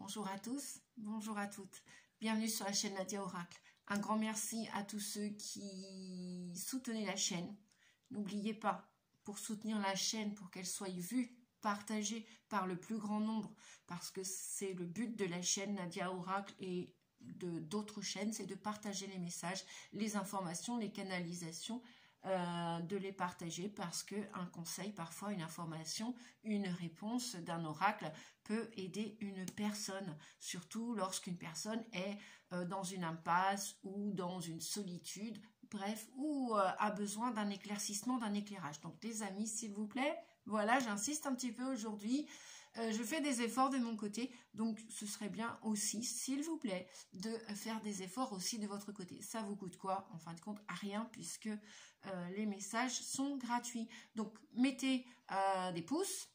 Bonjour à tous, bonjour à toutes. Bienvenue sur la chaîne Nadia Oracle. Un grand merci à tous ceux qui soutenaient la chaîne. N'oubliez pas, pour soutenir la chaîne, pour qu'elle soit vue, partagée par le plus grand nombre, parce que c'est le but de la chaîne Nadia Oracle et d'autres chaînes, c'est de partager les messages, les informations, les canalisations, de les partager parce qu'un conseil, parfois une information, une réponse d'un oracle peut aider une personne, surtout lorsqu'une personne est dans une impasse ou dans une solitude, bref, ou a besoin d'un éclaircissement, d'un éclairage. Donc les amis, s'il vous plaît, voilà, j'insiste un petit peu aujourd'hui. Je fais des efforts de mon côté, donc ce serait bien aussi, s'il vous plaît, de faire des efforts aussi de votre côté. Ça vous coûte quoi? En fin de compte, à rien, puisque les messages sont gratuits. Donc, mettez des pouces.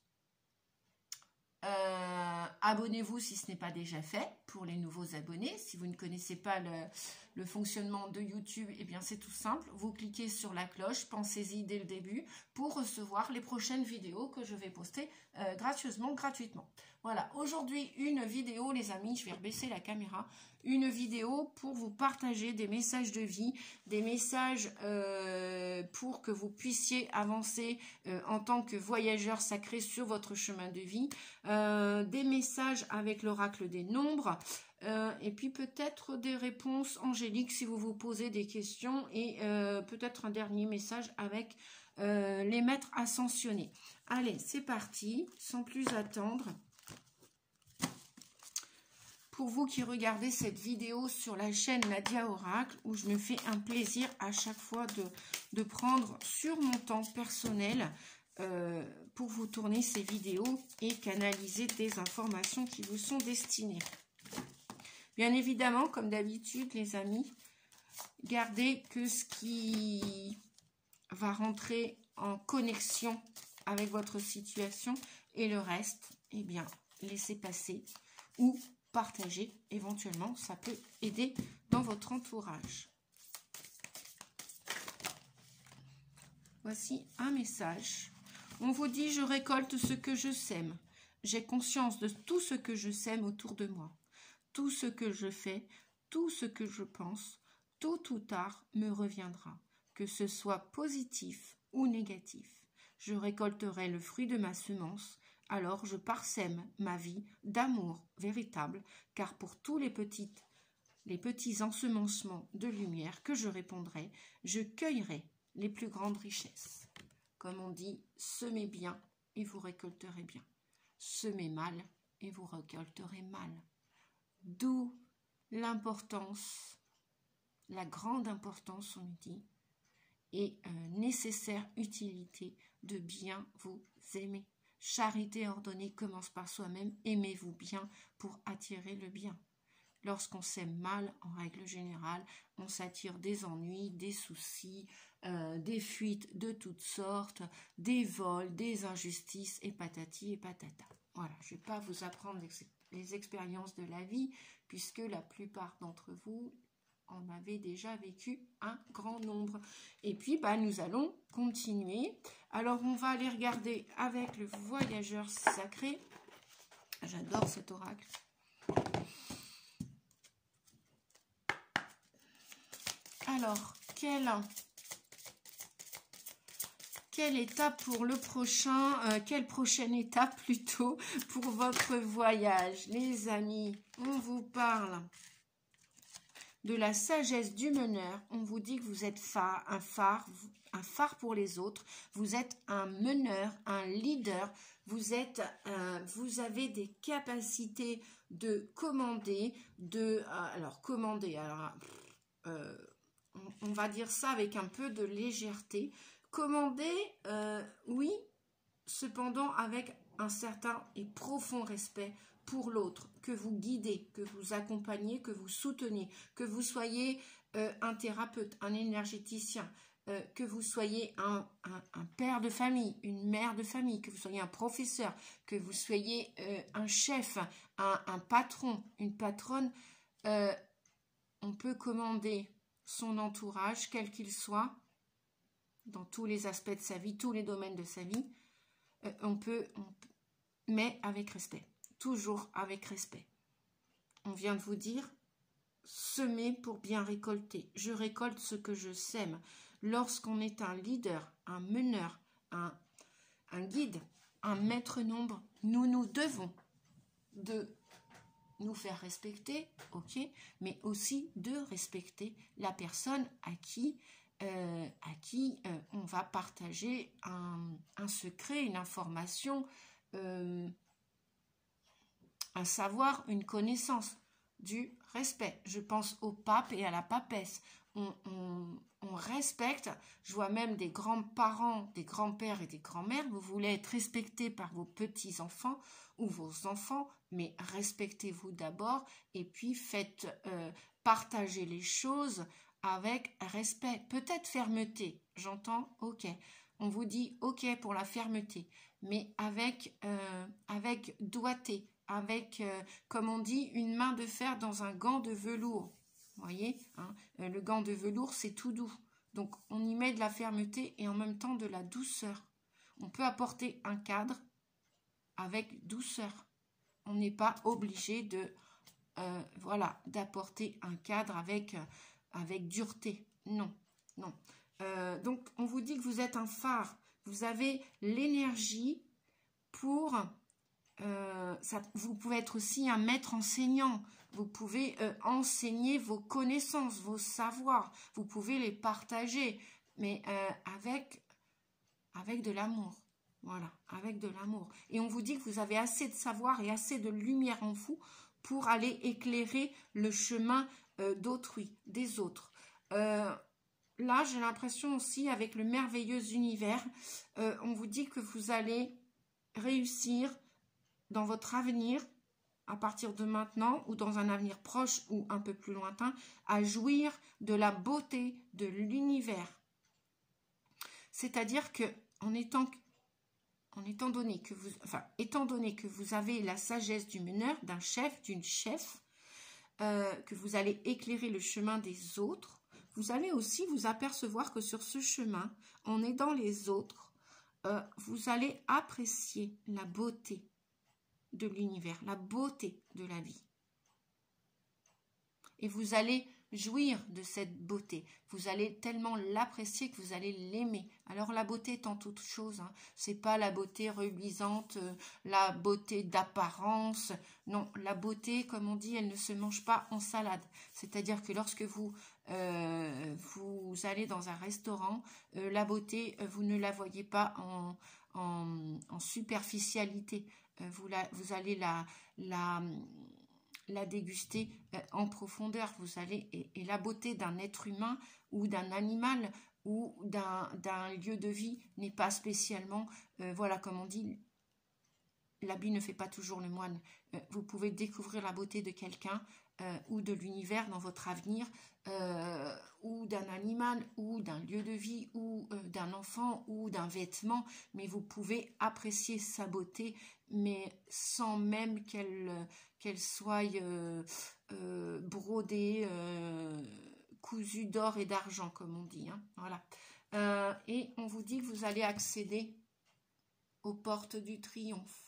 Abonnez-vous si ce n'est pas déjà fait pour les nouveaux abonnés. Si vous ne connaissez pas le fonctionnement de YouTube, eh bien c'est tout simple. Vous cliquez sur la cloche, pensez-y dès le début pour recevoir les prochaines vidéos que je vais poster gratuitement. Voilà, aujourd'hui une vidéo les amis, je vais rebaisser la caméra, une vidéo pour vous partager des messages de vie, des messages pour que vous puissiez avancer en tant que voyageur sacré sur votre chemin de vie, des messages avec l'oracle des nombres, et puis peut-être des réponses angéliques si vous vous posez des questions, et peut-être un dernier message avec les maîtres ascensionnés. Allez, c'est parti, sans plus attendre. Pour vous qui regardez cette vidéo sur la chaîne Nadia Oracle, où je me fais un plaisir à chaque fois de prendre sur mon temps personnel pour vous tourner ces vidéos et canaliser des informations qui vous sont destinées. Bien évidemment, comme d'habitude, les amis, gardez que ce qui va rentrer en connexion avec votre situation, et le reste, eh bien, laissez passer ou partager. Éventuellement, ça peut aider dans votre entourage. Voici un message. On vous dit: je récolte ce que je sème. J'ai conscience de tout ce que je sème autour de moi. Tout ce que je fais, tout ce que je pense, tôt ou tard me reviendra, que ce soit positif ou négatif. Je récolterai le fruit de ma semence, alors je parsème ma vie d'amour véritable, car pour tous les petits ensemencements de lumière que je répondrai, je cueillerai les plus grandes richesses. Comme on dit, semez bien et vous récolterez bien. Semez mal et vous récolterez mal. D'où l'importance, la grande importance, on dit, et nécessaire utilité de bien vous aimer. Charité ordonnée commence par soi-même. Aimez-vous bien pour attirer le bien. Lorsqu'on s'aime mal, en règle générale, on s'attire des ennuis, des soucis, des fuites de toutes sortes, des vols, des injustices et patati et patata. Voilà, je ne vais pas vous apprendre les expériences de la vie, puisque la plupart d'entre vous en avez déjà vécu un grand nombre. Et puis, nous allons continuer. Alors, on va aller regarder avec le voyageur sacré. J'adore cet oracle. Alors, quelle étape pour le prochain, quelle prochaine étape plutôt pour votre voyage, les amis? On vous parle de la sagesse du meneur. On vous dit que vous êtes un phare pour les autres. Vous êtes un meneur, un leader. Vous avez des capacités de commander, on va dire ça avec un peu de légèreté. Commander, oui, cependant avec un certain et profond respect pour l'autre, que vous guidez, que vous accompagnez, que vous soutenez, que vous soyez un thérapeute, un énergéticien, que vous soyez un père de famille, une mère de famille, que vous soyez un professeur, que vous soyez un chef, un patron, une patronne. On peut commander son entourage, quel qu'il soit, dans tous les aspects de sa vie, tous les domaines de sa vie, mais avec respect. Toujours avec respect. on vient de vous dire, semer pour bien récolter. Je récolte ce que je sème. Lorsqu'on est un leader, un meneur, un guide, un maître nombre, nous devons de nous faire respecter, ok, mais aussi de respecter la personne à qui on va partager un secret, une information, un savoir, une connaissance, du respect. Je pense au pape et à la papesse. On respecte, je vois même des grands-parents, des grands-pères et des grands-mères, vous voulez être respectés par vos petits-enfants ou vos enfants, mais respectez-vous d'abord et puis faites partager les choses avec respect, peut-être fermeté, j'entends, ok. On vous dit ok pour la fermeté, mais avec doigté, avec, comme on dit, une main de fer dans un gant de velours. Vous voyez, hein, le gant de velours, c'est tout doux. Donc, on y met de la fermeté et en même temps de la douceur. On peut apporter un cadre avec douceur. On n'est pas obligé de, voilà, d'apporter un cadre avec dureté. Non, non. Donc, on vous dit que vous êtes un phare. Vous avez l'énergie pour... vous pouvez être aussi un maître enseignant. Vous pouvez enseigner vos connaissances, vos savoirs. Vous pouvez les partager, mais avec de l'amour. Voilà, avec de l'amour. Et on vous dit que vous avez assez de savoir et assez de lumière en vous pour aller éclairer le chemin d'autrui, des autres. Là, j'ai l'impression aussi, avec le merveilleux univers, on vous dit que vous allez réussir dans votre avenir, à partir de maintenant, ou dans un avenir proche ou un peu plus lointain, à jouir de la beauté de l'univers. C'est-à-dire que, étant donné que vous avez la sagesse du meneur, d'un chef, d'une chef, que vous allez éclairer le chemin des autres, vous allez aussi vous apercevoir que sur ce chemin, en aidant les autres, vous allez apprécier la beauté de l'univers, la beauté de la vie. Et vous allez jouir de cette beauté. Vous allez tellement l'apprécier que vous allez l'aimer. Alors la beauté est en toute chose. Hein. C'est pas la beauté reluisante, la beauté d'apparence. Non, la beauté, comme on dit, elle ne se mange pas en salade. C'est-à-dire que lorsque vous allez dans un restaurant, la beauté, vous ne la voyez pas en superficialité. Vous allez la déguster en profondeur. Vous allez et la beauté d'un être humain ou d'un animal ou d'un lieu de vie n'est pas spécialement, voilà, comme on dit, l'habit ne fait pas toujours le moine. Vous pouvez découvrir la beauté de quelqu'un ou de l'univers dans votre avenir, ou d'un animal, ou d'un lieu de vie, ou d'un enfant, ou d'un vêtement, mais vous pouvez apprécier sa beauté, mais sans même qu'elle soit brodée, cousue d'or et d'argent, comme on dit. Hein, voilà. Et on vous dit que vous allez accéder aux portes du triomphe.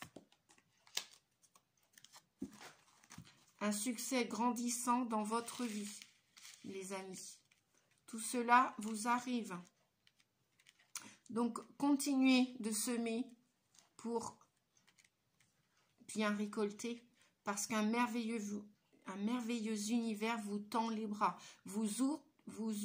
Un succès grandissant dans votre vie, les amis. Tout cela vous arrive. Donc, continuez de semer pour bien récolter, parce qu'un merveilleux univers vous tend les bras, vous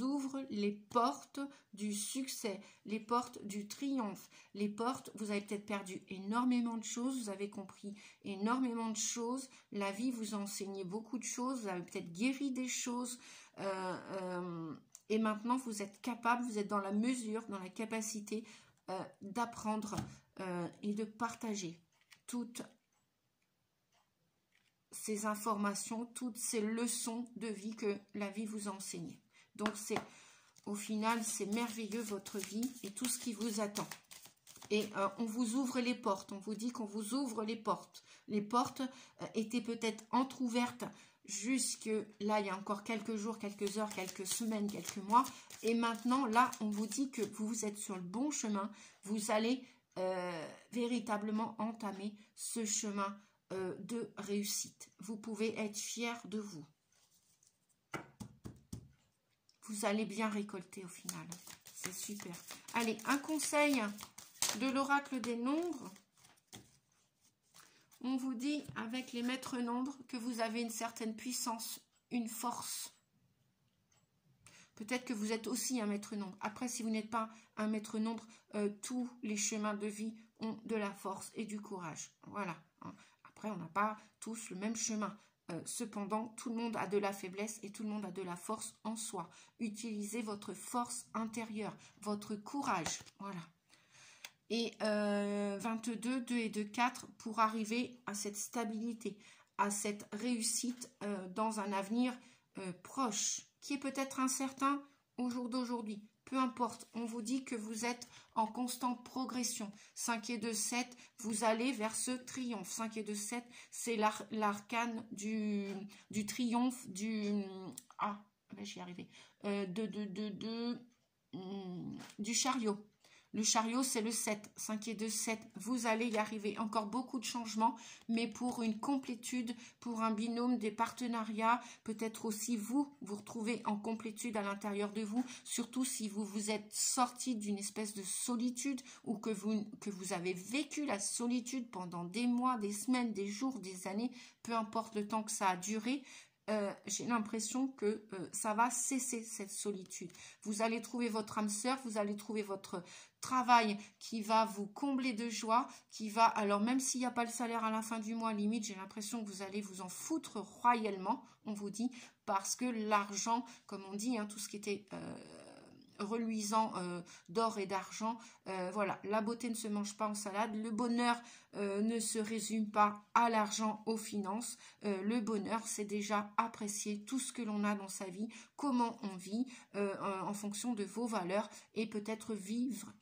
ouvre les portes du succès, les portes du triomphe, les portes, vous avez peut-être perdu énormément de choses, vous avez compris énormément de choses, la vie vous a enseigné beaucoup de choses, vous avez peut-être guéri des choses, et maintenant vous êtes capable, vous êtes dans la mesure, dans la capacité d'apprendre et de partager toutes ces informations, toutes ces leçons de vie que la vie vous a enseignées. Donc, au final, c'est merveilleux votre vie et tout ce qui vous attend. Et on vous ouvre les portes, on vous dit qu'on vous ouvre les portes. Les portes étaient peut-être entrouvertes jusque là, il y a encore quelques jours, quelques heures, quelques semaines, quelques mois. Et maintenant, là, on vous dit que vous êtes sur le bon chemin. Vous allez véritablement entamer ce chemin de réussite. vous pouvez être fiers de vous. Vous allez bien récolter au final. C'est super. Allez, un conseil de l'oracle des nombres. On vous dit avec les maîtres nombres que vous avez une certaine puissance, une force. Peut-être que vous êtes aussi un maître nombre. Après, si vous n'êtes pas un maître nombre, tous les chemins de vie ont de la force et du courage. Voilà. Après, on n'a pas tous le même chemin. Cependant, tout le monde a de la faiblesse et tout le monde a de la force en soi. Utilisez votre force intérieure, votre courage. Voilà. Et 22, 2 et 2, 4 pour arriver à cette stabilité, à cette réussite dans un avenir proche, qui est peut-être incertain au jour d'aujourd'hui. Peu importe, on vous dit que vous êtes en constante progression. 5 et 2, 7, vous allez vers ce triomphe. 5 et 2, 7, c'est l'arcane du triomphe, j'y arrivais. Du chariot. Le chariot, c'est le 7. 5 et 2, 7. Vous allez y arriver. Encore beaucoup de changements, mais pour une complétude, pour un binôme, des partenariats. Peut-être aussi vous retrouvez en complétude à l'intérieur de vous. Surtout si vous vous êtes sorti d'une espèce de solitude ou que vous avez vécu la solitude pendant des mois, des semaines, des jours, des années. Peu importe le temps que ça a duré. J'ai l'impression que ça va cesser cette solitude. Vous allez trouver votre âme sœur, vous allez trouver votre travail qui va vous combler de joie, alors même s'il n'y a pas le salaire à la fin du mois, limite, j'ai l'impression que vous allez vous en foutre royalement, on vous dit, parce que l'argent, comme on dit, tout ce qui était reluisant d'or et d'argent, voilà, la beauté ne se mange pas en salade, le bonheur ne se résume pas à l'argent, aux finances, le bonheur c'est déjà apprécier tout ce que l'on a dans sa vie, comment on vit en fonction de vos valeurs et peut-être vivre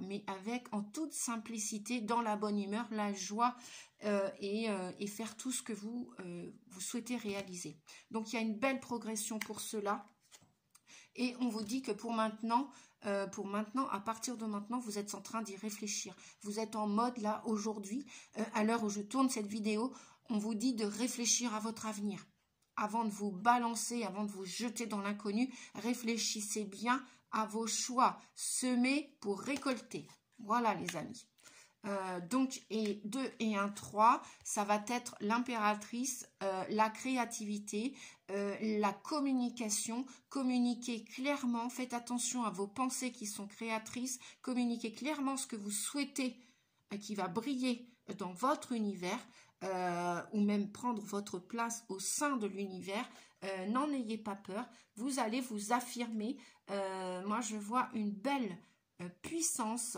mais avec en toute simplicité, dans la bonne humeur, la joie et faire tout ce que vous souhaitez réaliser. Donc il y a une belle progression pour cela. Et on vous dit que pour maintenant, à partir de maintenant, vous êtes en train d'y réfléchir. Vous êtes en mode là, aujourd'hui, à l'heure où je tourne cette vidéo, on vous dit de réfléchir à votre avenir. Avant de vous balancer, avant de vous jeter dans l'inconnu, réfléchissez bien à vos choix. Semez pour récolter. Voilà les amis. Donc, et 2 et 1, 3, ça va être l'impératrice, la créativité, la communication, communiquez clairement, faites attention à vos pensées qui sont créatrices, communiquez clairement ce que vous souhaitez qui va briller dans votre univers, ou même prendre votre place au sein de l'univers. N'en ayez pas peur, vous allez vous affirmer. Moi, je vois une belle puissance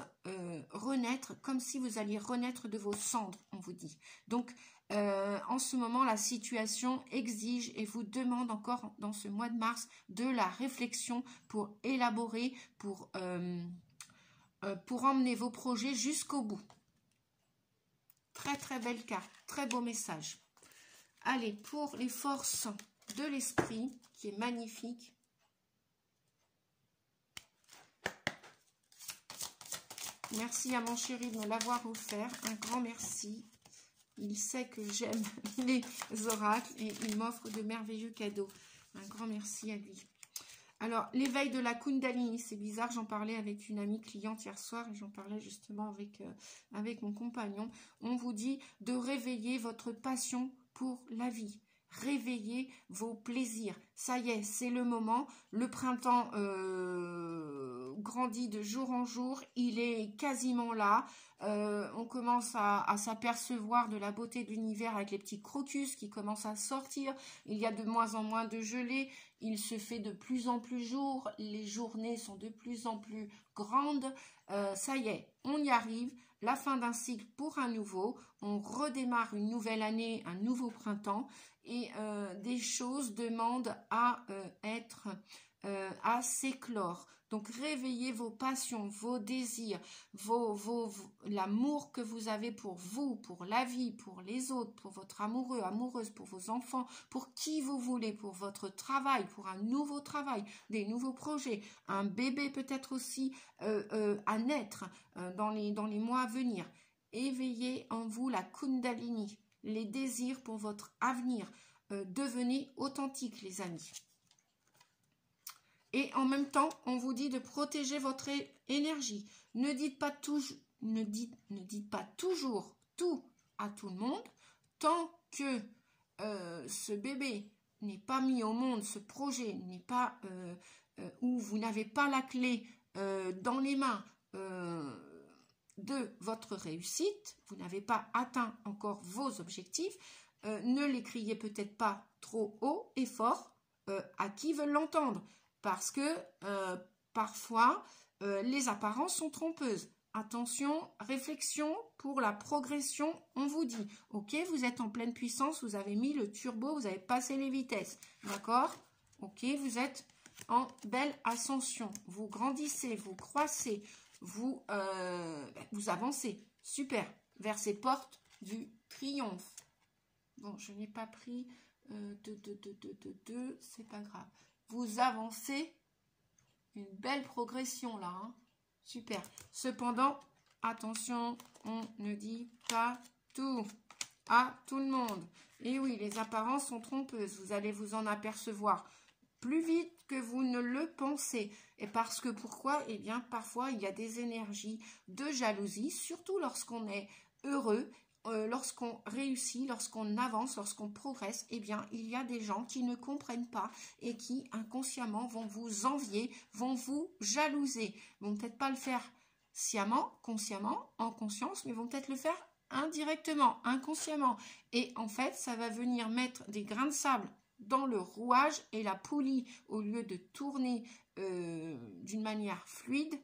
renaître, comme si vous alliez renaître de vos cendres, on vous dit. Donc, en ce moment, la situation exige et vous demande encore dans ce mois de mars de la réflexion pour élaborer, pour emmener vos projets jusqu'au bout. Très très belle carte, très beau message. Allez, pour les forces de l'esprit, qui est magnifique. Merci à mon chéri de me l'avoir offert. Un grand merci. Il sait que j'aime les oracles et il m'offre de merveilleux cadeaux. Un grand merci à lui. Alors, l'éveil de la Kundalini, c'est bizarre, j'en parlais avec une amie cliente hier soir et j'en parlais justement avec mon compagnon. On vous dit de réveiller votre passion pour la vie. Réveillez vos plaisirs. Ça y est, c'est le moment. Le printemps grandit de jour en jour. Il est quasiment là. On commence à s'apercevoir de la beauté de l'univers avec les petits crocus qui commencent à sortir. Il y a de moins en moins de gelée. Il se fait de plus en plus jour. Les journées sont de plus en plus grandes. Ça y est, on y arrive. La fin d'un cycle pour un nouveau. On redémarre une nouvelle année, un nouveau printemps. Et des choses demandent à s'éclore. Donc, réveillez vos passions, vos désirs, l'amour que vous avez pour vous, pour la vie, pour les autres, pour votre amoureux, amoureuse, pour vos enfants, pour qui vous voulez, pour votre travail, pour un nouveau travail, des nouveaux projets, un bébé peut-être aussi à naître dans les mois à venir. Éveillez en vous la Kundalini. les désirs pour votre avenir. Devenez authentique, les amis. Et en même temps, on vous dit de protéger votre énergie. Ne dites pas toujours tout à tout le monde. Tant que ce bébé n'est pas mis au monde, ce projet n'est pas où vous n'avez pas la clé dans les mains de votre réussite, vous n'avez pas atteint encore vos objectifs, ne les criez peut-être pas trop haut et fort à qui veulent l'entendre. Parce que parfois, les apparences sont trompeuses. Attention, réflexion pour la progression, on vous dit. Ok, vous êtes en pleine puissance, vous avez mis le turbo, vous avez passé les vitesses. D'accord? Ok, vous êtes en belle ascension. Vous grandissez, vous croissez, vous avancez. Super, vers ces portes du triomphe. Bon, je n'ai pas pris c'est pas grave. Vous avancez, une belle progression là, hein. Super. Cependant, attention, on ne dit pas tout à tout le monde. Et oui, les apparences sont trompeuses. Vous allez vous en apercevoir plus vite que vous ne le pensez. Et parce que pourquoi? Eh bien, parfois, il y a des énergies de jalousie, surtout lorsqu'on est heureux. Lorsqu'on réussit, lorsqu'on avance, lorsqu'on progresse, eh bien, il y a des gens qui ne comprennent pas et qui, inconsciemment, vont vous envier, vont vous jalouser. Ils vont peut-être pas le faire sciemment, consciemment, en conscience, mais vont peut-être le faire indirectement, inconsciemment. Et en fait, ça va venir mettre des grains de sable dans le rouage et la poulie, au lieu de tourner d'une manière fluide,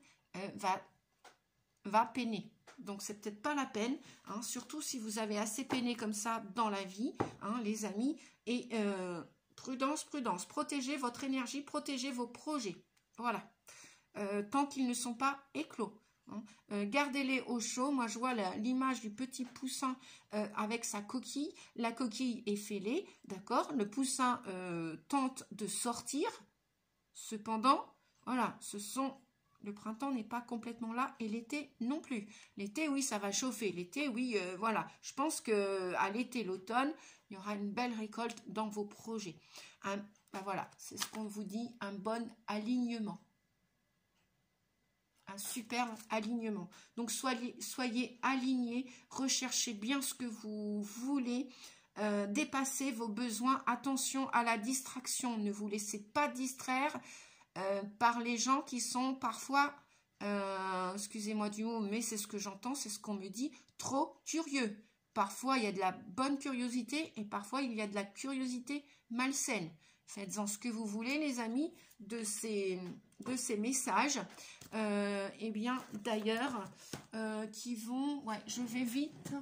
va peiner. Donc, c'est peut-être pas la peine, hein, surtout si vous avez assez peiné comme ça dans la vie, hein, les amis. Et prudence, prudence. Protégez votre énergie, protégez vos projets. Voilà. Tant qu'ils ne sont pas éclos. Hein. Gardez-les au chaud. Moi, je vois l'image du petit poussin avec sa coquille. La coquille est fêlée, d'accord. Le poussin tente de sortir. Cependant, voilà, le printemps n'est pas complètement là et l'été non plus. L'été, oui, ça va chauffer. L'été, oui, voilà. Je pense qu'à l'été, l'automne, il y aura une belle récolte dans vos projets. Voilà, c'est ce qu'on vous dit, un bon alignement. Un super alignement. Donc, soyez alignés, recherchez bien ce que vous voulez, dépassez vos besoins. Attention à la distraction, ne vous laissez pas distraire par les gens qui sont parfois, excusez-moi du mot, mais c'est ce que j'entends, c'est ce qu'on me dit, trop curieux. Parfois, il y a de la bonne curiosité et parfois, il y a de la curiosité malsaine. Faites-en ce que vous voulez, les amis, de ces messages. Eh bien, d'ailleurs, qui vont... Ouais, je vais vite.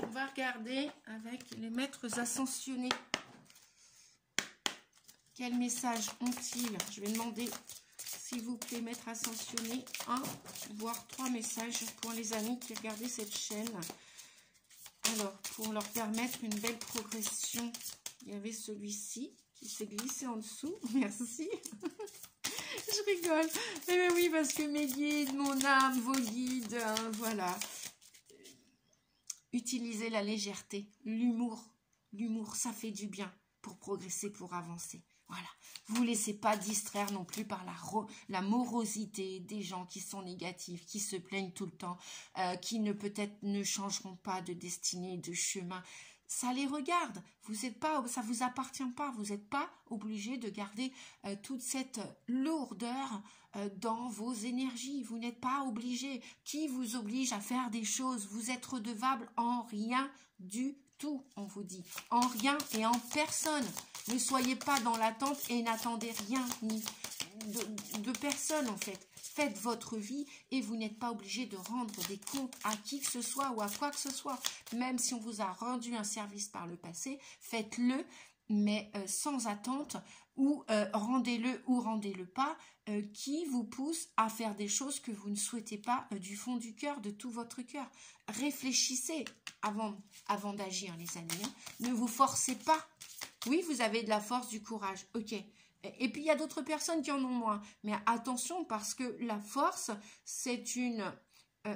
On va regarder avec les maîtres ascensionnés. Quel message ont-ils? Je vais demander, s'il vous plaît, maîtres ascensionnés, 1, voire 3 messages pour les amis qui regardaient cette chaîne. Alors, pour leur permettre une belle progression, il y avait celui-ci qui s'est glissé en dessous. Merci. Je rigole. Mais oui, parce que mes guides, mon âme, vos guides, hein, voilà. Utilisez la légèreté, l'humour. L'humour, ça fait du bien pour progresser, pour avancer. Voilà. Vous ne laissez pas distraire non plus par la morosité des gens qui sont négatifs, qui se plaignent tout le temps, qui peut-être ne changeront pas de destinée, de chemin. Ça les regarde. Ça vous appartient pas. Vous n'êtes pas obligé de garder toute cette lourdeur dans vos énergies. Vous n'êtes pas obligé. Qui vous oblige à faire des choses? Vous êtes redevable en rien du tout, on vous dit. En rien et en personne. Ne soyez pas dans l'attente et n'attendez rien ni de personne en fait. Faites votre vie et vous n'êtes pas obligé de rendre des comptes à qui que ce soit ou à quoi que ce soit. Même si on vous a rendu un service par le passé, faites-le, mais sans attente, ou rendez-le ou rendez-le pas, qui vous pousse à faire des choses que vous ne souhaitez pas du fond du cœur, de tout votre cœur. Réfléchissez avant d'agir, les amis. Hein. Ne vous forcez pas. Oui, vous avez de la force, du courage, ok. Et puis, il y a d'autres personnes qui en ont moins. Mais attention, parce que la force, c'est une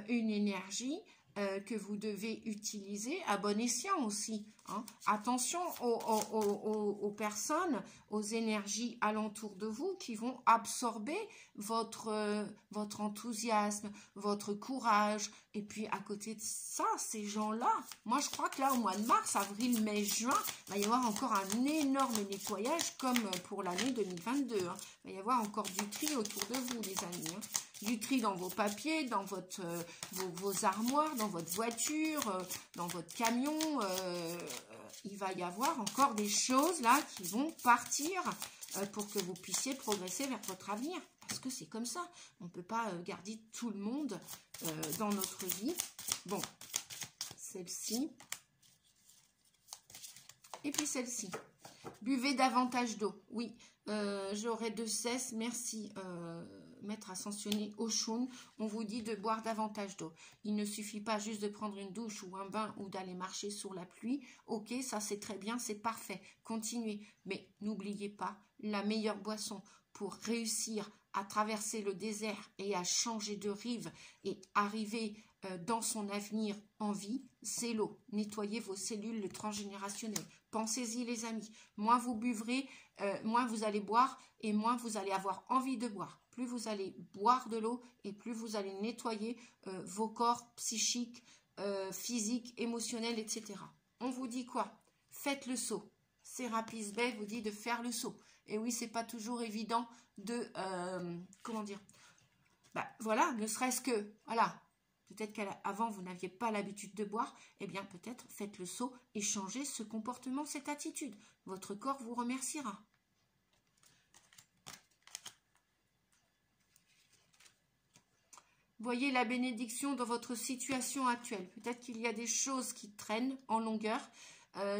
énergie que vous devez utiliser à bon escient aussi. Hein. Attention aux personnes, aux énergies alentour de vous qui vont absorber votre enthousiasme, votre courage. Et puis à côté de ça, ces gens-là, moi je crois que là au mois de mars, avril, mai, juin, il va y avoir encore un énorme nettoyage comme pour l'année 2022. Hein. Il va y avoir encore du tri autour de vous, les amis. Hein. Du tri dans vos papiers, dans vos armoires, dans votre voiture, dans votre camion. Il va y avoir encore des choses là qui vont partir pour que vous puissiez progresser vers votre avenir. Parce que c'est comme ça. On ne peut pas garder tout le monde dans notre vie. Bon, celle-ci. Et puis celle-ci. Buvez davantage d'eau. Oui, j'aurai de cesse. Merci. Maître ascensionné Oshun, on vous dit de boire davantage d'eau. Il ne suffit pas juste de prendre une douche ou un bain ou d'aller marcher sous la pluie. Ok, ça c'est très bien, c'est parfait. Continuez. Mais n'oubliez pas, la meilleure boisson pour réussir à traverser le désert et à changer de rive et arriver dans son avenir en vie, c'est l'eau. Nettoyez vos cellules transgénérationnelles. Pensez-y les amis. Moins vous buvrez, moins vous allez boire et moins vous allez avoir envie de boire. Plus vous allez boire de l'eau et plus vous allez nettoyer vos corps psychiques, physiques, émotionnels, etc. On vous dit quoi? Faites le saut. Sérapis Bey vous dit de faire le saut. Et oui, c'est pas toujours évident de... comment dire? Bah, voilà, ne serait-ce que... Voilà, peut-être qu'avant, vous n'aviez pas l'habitude de boire. Eh bien, peut-être faites le saut et changez ce comportement, cette attitude. Votre corps vous remerciera. Voyez la bénédiction dans votre situation actuelle. Peut-être qu'il y a des choses qui traînent en longueur,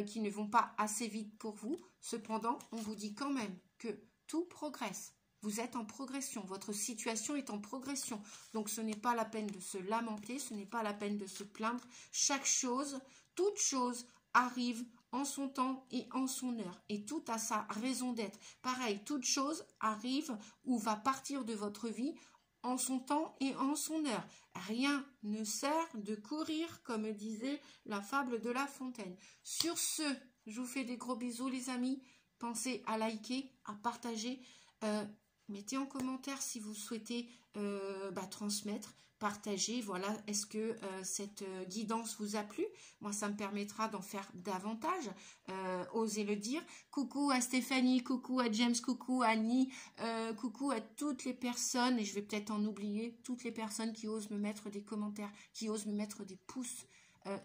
qui ne vont pas assez vite pour vous. Cependant, on vous dit quand même que tout progresse. Vous êtes en progression. Votre situation est en progression. Donc, ce n'est pas la peine de se lamenter. Ce n'est pas la peine de se plaindre. Chaque chose, toute chose arrive en son temps et en son heure. Et tout a sa raison d'être. Pareil, toute chose arrive ou va partir de votre vie en son temps et en son heure. Rien ne sert de courir, comme disait la fable de La Fontaine. Sur ce, je vous fais des gros bisous, les amis. Pensez à liker, à partager. Mettez en commentaire si vous souhaitez transmettre, partager. Voilà, est-ce que cette guidance vous a plu? Moi, ça me permettra d'en faire davantage. Osez le dire. Coucou à Stéphanie, coucou à James, coucou à Annie, coucou à toutes les personnes, et je vais peut-être en oublier, toutes les personnes qui osent me mettre des commentaires, qui osent me mettre des pouces.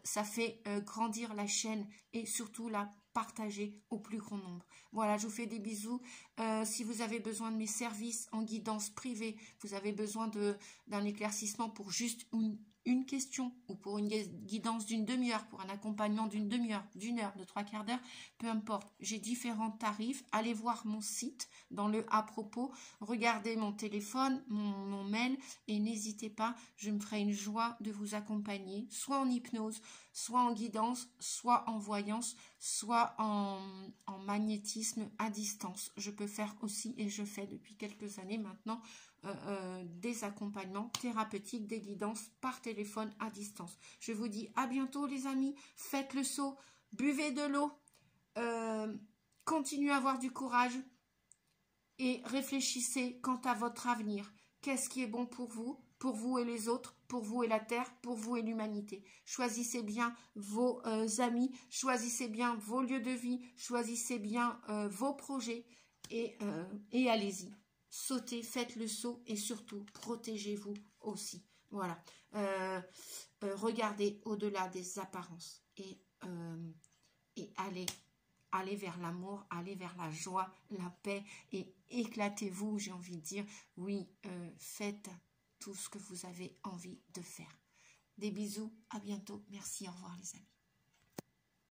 Ça fait grandir la chaîne et surtout la partager au plus grand nombre. Voilà, je vous fais des bisous. Si vous avez besoin de mes services en guidance privée, vous avez besoin d'un éclaircissement pour juste une question ou pour une guidance d'une demi-heure, pour un accompagnement d'une demi-heure, d'une heure, de 3/4 d'heure, peu importe. J'ai différents tarifs. Allez voir mon site dans le à propos. Regardez mon téléphone, mon mail et n'hésitez pas, je me ferai une joie de vous accompagner, soit en hypnose, soit en guidance, soit en voyance, soit en magnétisme à distance. Je peux faire aussi, et je fais depuis quelques années maintenant, des accompagnements thérapeutiques, des guidances par téléphone à distance. Je vous dis à bientôt les amis, faites le saut, buvez de l'eau, continuez à avoir du courage et réfléchissez quant à votre avenir. Qu'est-ce qui est bon pour vous et les autres, pour vous et la Terre, pour vous et l'humanité. Choisissez bien vos amis, choisissez bien vos lieux de vie, choisissez bien vos projets et allez-y. Sautez, faites le saut et surtout, protégez-vous aussi. Voilà. Regardez au-delà des apparences et allez vers l'amour, allez vers la joie, la paix et éclatez-vous, j'ai envie de dire. Oui, faites tout ce que vous avez envie de faire. Des bisous, à bientôt. Merci, au revoir les amis.